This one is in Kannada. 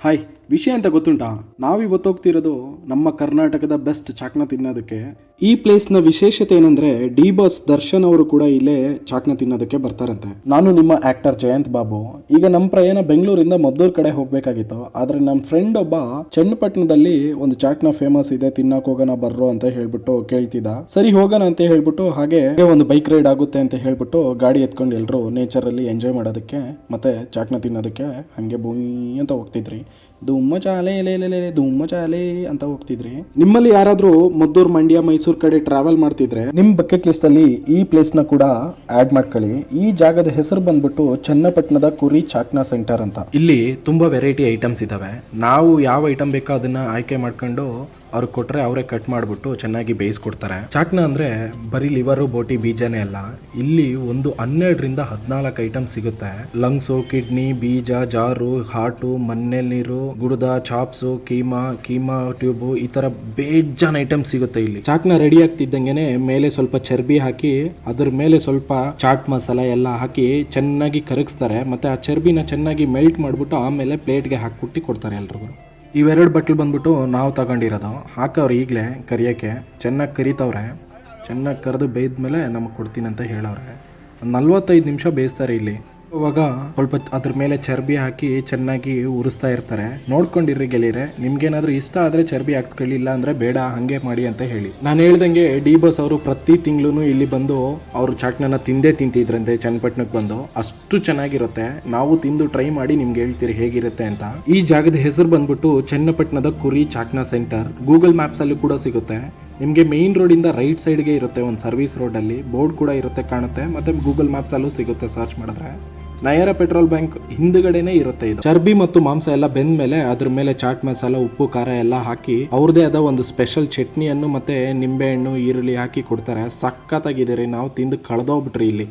ಹಾಯ್, ವಿಷಯ ಅಂತ ಗೊತ್ತುಂಟಾ? ನಾವಿವತ್ತು ಹೋಗ್ತಿರೋದು ನಮ್ಮ ಕರ್ನಾಟಕದ ಬೆಸ್ಟ್ ಚಾಕ್ನ ತಿನ್ನೋದಕ್ಕೆ. ಈ ಪ್ಲೇಸ್ನ ವಿಶೇಷತೆ ಏನಂದ್ರೆ ಡಿ ಬಾಸ್ ದರ್ಶನ್ ಅವರು ಕೂಡ ಇಲ್ಲೇ ಚಾಕ್ನ ತಿನ್ನೋದಕ್ಕೆ ಬರ್ತಾರಂತೆ. ನಾನು ನಿಮ್ಮ ಆಕ್ಟರ್ ಜಯಂತ್ ಬಾಬು. ಈಗ ನಮ್ಮ ಪ್ರಯಾಣ ಬೆಂಗಳೂರಿಂದ ಮದ್ದೂರ್ ಕಡೆ ಹೋಗ್ಬೇಕಾಗಿತ್ತು. ಆದ್ರೆ ನಮ್ಮ ಫ್ರೆಂಡ್ ಒಬ್ಬ ಚನ್ನಪಟ್ಟಣದಲ್ಲಿ ಒಂದು ಚಾಟ್ನ ಫೇಮಸ್ ಇದೆ, ತಿನ್ನಕ್ ಹೋಗೋಣ ಬರ್ರೋ ಅಂತ ಹೇಳ್ಬಿಟ್ಟು ಕೇಳ್ತಿದ್ದ. ಸರಿ ಹೋಗೋಣ ಅಂತ ಹೇಳ್ಬಿಟ್ಟು ಹಾಗೆ ಒಂದು ಬೈಕ್ ರೈಡ್ ಆಗುತ್ತೆ ಅಂತ ಹೇಳ್ಬಿಟ್ಟು ಗಾಡಿ ಎತ್ಕೊಂಡು ಎಲ್ರು ನೇಚರ್ ಅಲ್ಲಿ ಎಂಜಾಯ್ ಮಾಡೋದಕ್ಕೆ ಮತ್ತೆ ಚಾಟ್ನ ತಿನ್ನೋದಕ್ಕೆ ಹಂಗೆ ಬೂಯಿ ಅಂತ ಹೋಗ್ತಿದ್ರಿ. ಧೂಮ ಚಾಲೆ ಧೂಮ ಚಾಲೆ ಅಂತ ಹೋಗ್ತಿದ್ರಿ. ನಿಮ್ಮಲ್ಲಿ ಯಾರಾದ್ರೂ ಮದ್ದೂರು, ಮಂಡ್ಯ, ಮೈಸೂರು ಕಡೆ ಟ್ರಾವೆಲ್ ಮಾಡ್ತಿದ್ರೆ ನಿಮ್ ಬಕೆಟ್ ಲಿಸ್ಟ್ ಅಲ್ಲಿ ಈ ಪ್ಲೇಸ್ ನ ಕೂಡ ಆಡ್ ಮಾಡ್ಕೊಳ್ಳಿ. ಈ ಜಾಗದ ಹೆಸರು ಬಂದ್ಬಿಟ್ಟು ಚನ್ನಪಟ್ಟಣದ ಕುರಿ ಚಾಕ್ನಾ ಸೆಂಟರ್ ಅಂತ. ಇಲ್ಲಿ ತುಂಬಾ ವೆರೈಟಿ ಐಟಮ್ಸ್ ಇದಾವೆ. ನಾವು ಯಾವ ಐಟಮ್ ಬೇಕೋ ಅದನ್ನ ಆಯ್ಕೆ ಮಾಡ್ಕೊಂಡು ಅವ್ರಿಗೆ ಕೊಟ್ರೆ ಅವರೇ ಕಟ್ ಮಾಡ್ಬಿಟ್ಟು ಚೆನ್ನಾಗಿ ಬೇಯಿಸ್ಕೊಡ್ತಾರೆ. ಚಾಕ್ನ ಅಂದ್ರೆ ಬರೀ ಲಿವರು, ಬೋಟಿ, ಬೀಜನೇ ಅಲ್ಲ. ಇಲ್ಲಿ ಒಂದು 12ರಿಂದ 14 ಐಟಮ್ ಸಿಗುತ್ತೆ. ಲಂಗ್ಸು, ಕಿಡ್ನಿ, ಬೀಜ, ಜಾರು, ಹಾರ್ಟು, ಮಣ್ಣೆಲ್ ನೀರು, ಗುಡದ, ಚಾಪ್ಸು, ಕೀಮಾ ಟ್ಯೂಬು, ಈ ತರ ಬೇಜಾನ್ ಐಟಮ್ ಸಿಗುತ್ತೆ ಇಲ್ಲಿ. ಚಾಕ್ನ ರೆಡಿ ಆಗ್ತಿದ್ದಂಗೆನೆ ಮೇಲೆ ಸ್ವಲ್ಪ ಚರ್ಬಿ ಹಾಕಿ ಅದ್ರ ಮೇಲೆ ಸ್ವಲ್ಪ ಚಾಟ್ ಮಸಾಲ ಎಲ್ಲ ಹಾಕಿ ಚೆನ್ನಾಗಿ ಕರಗಿಸ್ತಾರೆ. ಮತ್ತೆ ಆ ಚರ್ಬಿನ ಚೆನ್ನಾಗಿ ಮೆಲ್ಟ್ ಮಾಡ್ಬಿಟ್ಟು ಆಮೇಲೆ ಪ್ಲೇಟ್ಗೆ ಹಾಕ್ಬಿಟ್ಟು ಕೊಡ್ತಾರೆ ಎಲ್ರಿಗೂ. ಇವೆರಡು ಬಟ್ಲು ಬಂದ್ಬಿಟ್ಟು ನಾವು ತಗೊಂಡಿರೋದು. ಹಾಕವ್ರೆ ಈಗಲೇ ಕರಿಯೋಕ್ಕೆ. ಚೆನ್ನಾಗಿ ಕರಿತವ್ರೆ. ಚೆನ್ನಾಗಿ ಕರೆದು ಬೇಯ್ದ್ಮೇಲೆ ನಮಗೆ ಕೊಡ್ತೀನಿ ಅಂತ ಹೇಳವ್ರೆ. 45 ನಿಮಿಷ ಬೇಯಿಸ್ತಾರೆ ಇಲ್ಲಿ. ಇವಾಗ ಸ್ವಲ್ಪ ಅದ್ರ ಮೇಲೆ ಚರ್ಬಿ ಹಾಕಿ ಚೆನ್ನಾಗಿ ಉರಿಸ್ತಾ ಇರ್ತಾರೆ. ನೋಡ್ಕೊಂಡಿರ್ರಿ ಗೆಳೆಯರೆ, ನಿಮ್ಗೇನಾದ್ರೂ ಇಷ್ಟ ಆದ್ರೆ ಚರ್ಬಿ ಹಾಕ್ಸ್ಕೊಳ್ಳಿ, ಇಲ್ಲ ಅಂದ್ರೆ ಬೇಡ ಹಂಗೆ ಮಾಡಿ ಅಂತ ಹೇಳಿ. ನಾನು ಹೇಳ್ದಂಗೆ ಡಿ ಬಾಸ್ ಅವರು ಪ್ರತಿ ತಿಂಗಳು ಇಲ್ಲಿ ಬಂದು ಅವರು ಚಾಟ್ನ ತಿಂತಿದ್ರಂತೆ ಚನ್ನಪಟ್ಟಣಕ್ಕೆ ಬಂದು. ಅಷ್ಟು ಚೆನ್ನಾಗಿರುತ್ತೆ. ನಾವು ತಿಂದು ಟ್ರೈ ಮಾಡಿ ನಿಮ್ಗೆ ಹೇಳ್ತೀರಿ ಹೇಗಿರುತ್ತೆ ಅಂತ. ಈ ಜಾಗದ ಹೆಸರು ಬಂದ್ಬಿಟ್ಟು ಚನ್ನಪಟ್ಟಣದ ಕುರಿ ಚಾಕ್ನಾ ಸೆಂಟರ್. ಗೂಗಲ್ ಮ್ಯಾಪ್ಸ್ ಅಲ್ಲಿ ಕೂಡ ಸಿಗುತ್ತೆ. ನಿಮಗೆ ಮೇನ್ ರೋಡ್ ಇಂದ ರೈಟ್ ಸೈಡ್ಗೆ ಇರುತ್ತೆ, ಒಂದು ಸರ್ವಿಸ್ ರೋಡ್ ಅಲ್ಲಿ ಬೋರ್ಡ್ ಕೂಡ ಇರುತ್ತೆ, ಕಾಣುತ್ತೆ. ಮತ್ತೆ ಗೂಗಲ್ ಮ್ಯಾಪ್ಸ್ ಅಲ್ಲೂ ಸಿಗುತ್ತೆ ಸರ್ಚ್ ಮಾಡಿದ್ರೆ. ನಯರ ಪೆಟ್ರೋಲ್ ಬ್ಯಾಂಕ್ ಹಿಂದ್ಗಡೆನೆ ಇರುತ್ತೆ ಇದು. ಚರ್ಬಿ ಮತ್ತು ಮಾಂಸ ಎಲ್ಲ ಬೆಂದ ಮೇಲೆ ಅದ್ರ ಮೇಲೆ ಚಾಟ್ ಮಸಾಲ, ಉಪ್ಪು, ಖಾರ ಎಲ್ಲ ಹಾಕಿ ಅವ್ರದೇ ಆದ ಒಂದು ಸ್ಪೆಷಲ್ ಚಟ್ನಿಯನ್ನು ಮತ್ತೆ ನಿಂಬೆ ಹಣ್ಣು, ಈರುಳ್ಳಿ ಹಾಕಿ ಕೊಡ್ತಾರೆ. ಸಖತ್ತಾಗಿದೆ ರೀ. ನಾವು ತಿಂದು ಕಳೆದೋಗ್ಬಿಟ್ರಿ ಇಲ್ಲಿ.